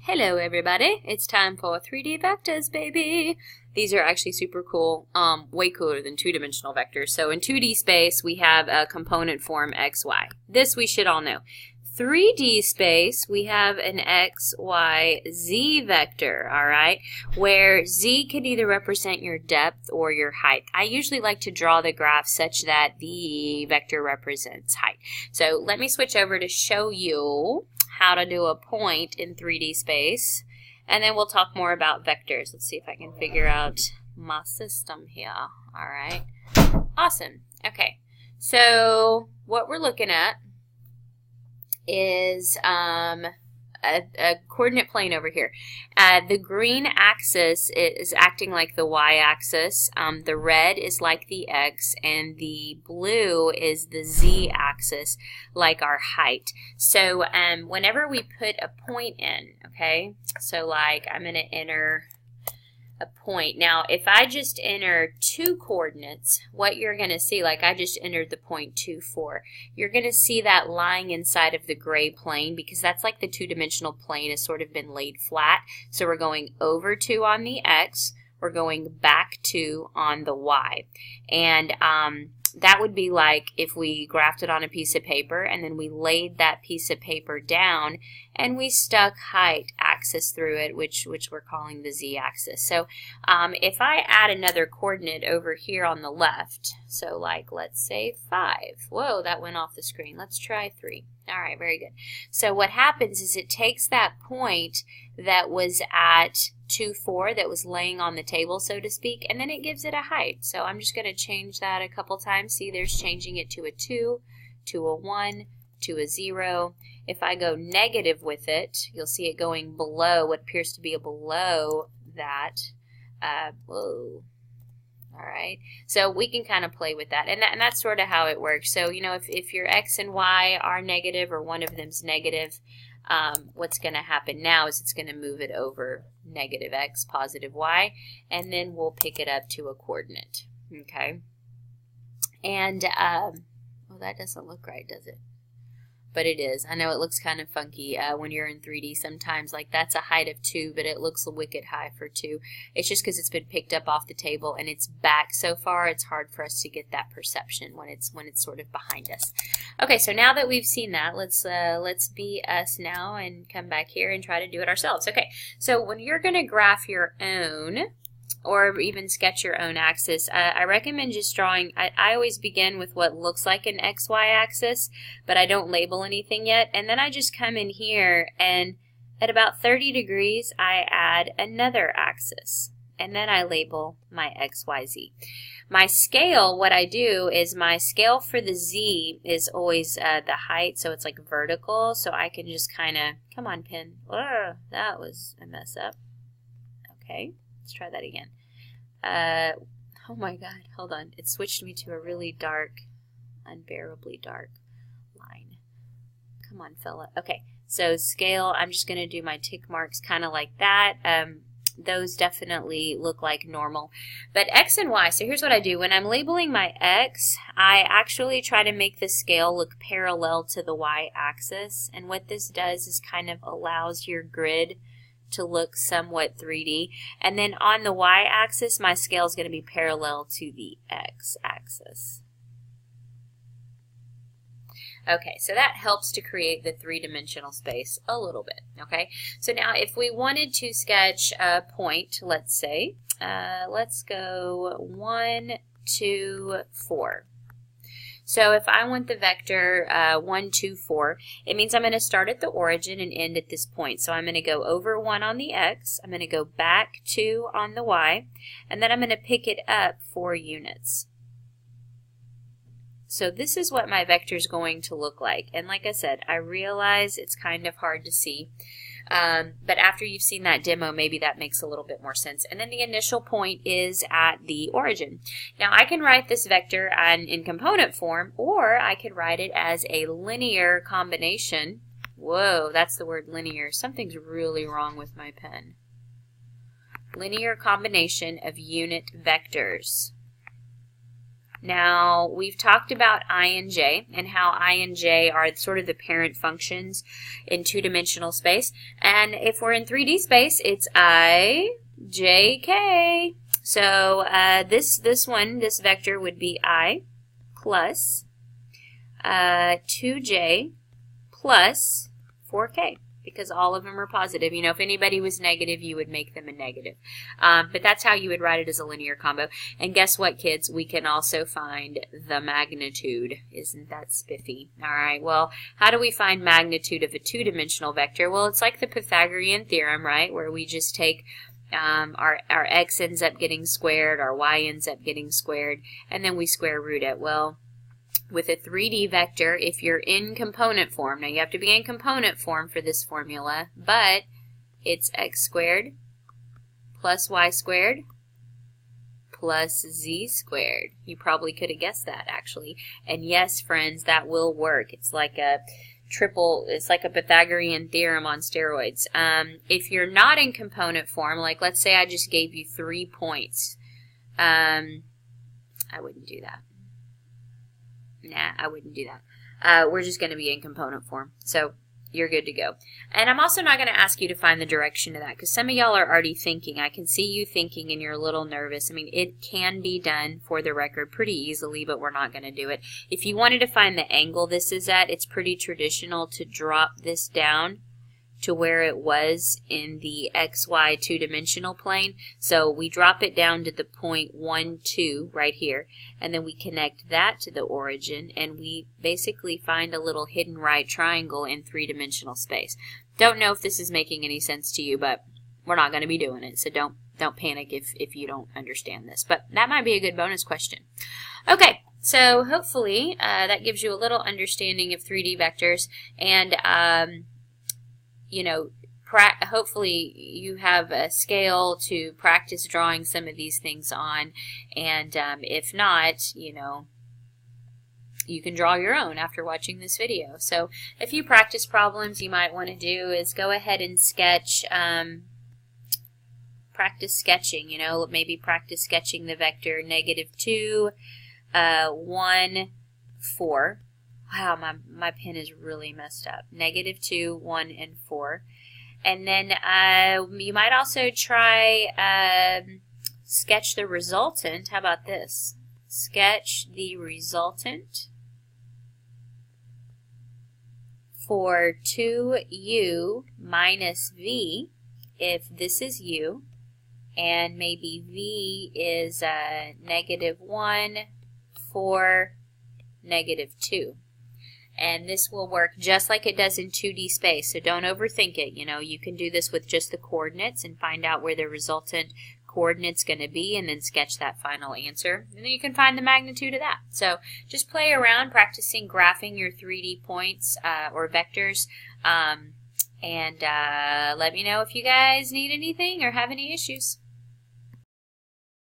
Hello everybody, it's time for 3D vectors, baby! These are actually super cool, way cooler than two-dimensional vectors. So in 2D space, we have a component form x, y. This we should all know. 3D space, we have an x, y, z vector, alright? Where z can either represent your depth or your height. I usually like to draw the graph such that the vector represents height. So let me switch over to show you how to do a point in 3D space, and then we'll talk more about vectors. Let's see if I can figure out my system here. Alright, awesome. Okay, so what we're looking at is a coordinate plane over here. The green axis is acting like the y-axis, the red is like the x, and the blue is the z-axis, like our height. So whenever we put a point in, okay, so like I'm going to enter a point. Now, if I just enter two coordinates, what you're going to see, like I just entered the point 2, 4, you're going to see that lying inside of the gray plane because that's like the two-dimensional plane has sort of been laid flat. So we're going over 2 on the x, we're going back 2 on the y. And that would be like if we graphed it on a piece of paper and then we laid that piece of paper down and we stuck height axis through it, which we're calling the z-axis. So if I add another coordinate over here on the left, so like let's say 5. Whoa, that went off the screen. Let's try 3. All right, very good. So what happens is it takes that point that was at 2, 4, that was laying on the table, so to speak, and then it gives it a height. So I'm just going to change that a couple times. See, there's changing it to a 2, to a 1, to a 0. If I go negative with it, you'll see it going below what appears to be below that. Whoa. All right, so we can kind of play with that, and that's sort of how it works. So, you know, if your x and y are negative or one of them's negative, what's going to happen now is it's going to move it over negative x, positive y, and then we'll pick it up to a coordinate, okay? And, well, that doesn't look right, does it? But it is. I know it looks kind of funky when you're in 3D sometimes. Like that's a height of 2, but it looks a wicked high for 2. It's just because it's been picked up off the table and it's back so far. It's hard for us to get that perception when it's sort of behind us. Okay, so now that we've seen that, let's be us now and come back here and try to do it ourselves. Okay, so when you're going to graph your own, or even sketch your own axis, I recommend just drawing, I always begin with what looks like an XY axis, but I don't label anything yet, and then I just come in here and at about 30 degrees I add another axis, and then I label my XYZ. My scale, what I do is my scale for the Z is always the height, so it's like vertical, so I can just kind of, come on pen, that was a mess up. Okay. Let's try that again. Oh my god, hold on. It switched me to a really dark, unbearably dark line. Come on, fella. Okay, so scale, I'm just going to do my tick marks kind of like that. Those definitely look like normal. But X and Y, so here's what I do. When I'm labeling my X, I actually try to make the scale look parallel to the Y axis. And what this does is kind of allows your grid to look somewhat 3D. And then on the y-axis, my scale is going to be parallel to the x-axis. Okay, so that helps to create the three-dimensional space a little bit, okay? So now if we wanted to sketch a point, let's say, let's go 1, 2, 4. So if I want the vector 1, 2, 4, it means I'm going to start at the origin and end at this point. So I'm going to go over 1 on the x, I'm going to go back 2 on the y, and then I'm going to pick it up 4 units. So this is what my vector is going to look like. And like I said, I realize it's kind of hard to see. But after you've seen that demo, maybe that makes a little bit more sense. And then the initial point is at the origin. Now I can write this vector in component form, or I could write it as a linear combination. Whoa, that's the word linear. Something's really wrong with my pen. Linear combination of unit vectors. Now, we've talked about I and j and how I and j are sort of the parent functions in two-dimensional space. And if we're in 3D space, it's I, j, k. So this vector would be I plus 2j plus 4k, because all of them are positive. You know, if anybody was negative, you would make them a negative. But that's how you would write it as a linear combo. And guess what, kids? We can also find the magnitude. Isn't that spiffy? All right, well, how do we find magnitude of a two-dimensional vector? Well, it's like the Pythagorean theorem, right, where we just take our x ends up getting squared, our y ends up getting squared, and then we square root it. Well, with a 3D vector, if you're in component form, now you have to be in component form for this formula, but it's x squared plus y squared plus z squared. You probably could have guessed that, actually. And yes, friends, that will work. It's like a it's like a Pythagorean theorem on steroids. If you're not in component form, like let's say I just gave you 3 points, I wouldn't do that. Nah, I wouldn't do that. We're just going to be in component form. So you're good to go. And I'm also not going to ask you to find the direction of that, because some of y'all are already thinking. I can see you thinking and you're a little nervous. I mean, it can be done, for the record, pretty easily, but we're not going to do it. If you wanted to find the angle this is at, it's pretty traditional to drop this down to where it was in the XY two-dimensional plane. So we drop it down to the point 1, 2 right here, and then we connect that to the origin, and we basically find a little hidden right triangle in three-dimensional space. Don't know if this is making any sense to you, but we're not going to be doing it, so don't panic if you don't understand this. But that might be a good bonus question. Okay, so hopefully that gives you a little understanding of 3D vectors, and you know, hopefully you have a scale to practice drawing some of these things on, and if not, you know, you can draw your own after watching this video. So a few practice problems you might want to do is go ahead and sketch, practice sketching, you know, maybe practice sketching the vector -2, 1, 4. Wow, my pen is really messed up. -2, 1, and 4. And then you might also try sketch the resultant. How about this? Sketch the resultant for 2u minus v, if this is u, and maybe v is -1, 4, -2. And this will work just like it does in 2D space, so don't overthink it. You know, you can do this with just the coordinates and find out where the resultant coordinate's going to be, and then sketch that final answer. And then you can find the magnitude of that. So just play around practicing graphing your 3D points or vectors, and let me know if you guys need anything or have any issues.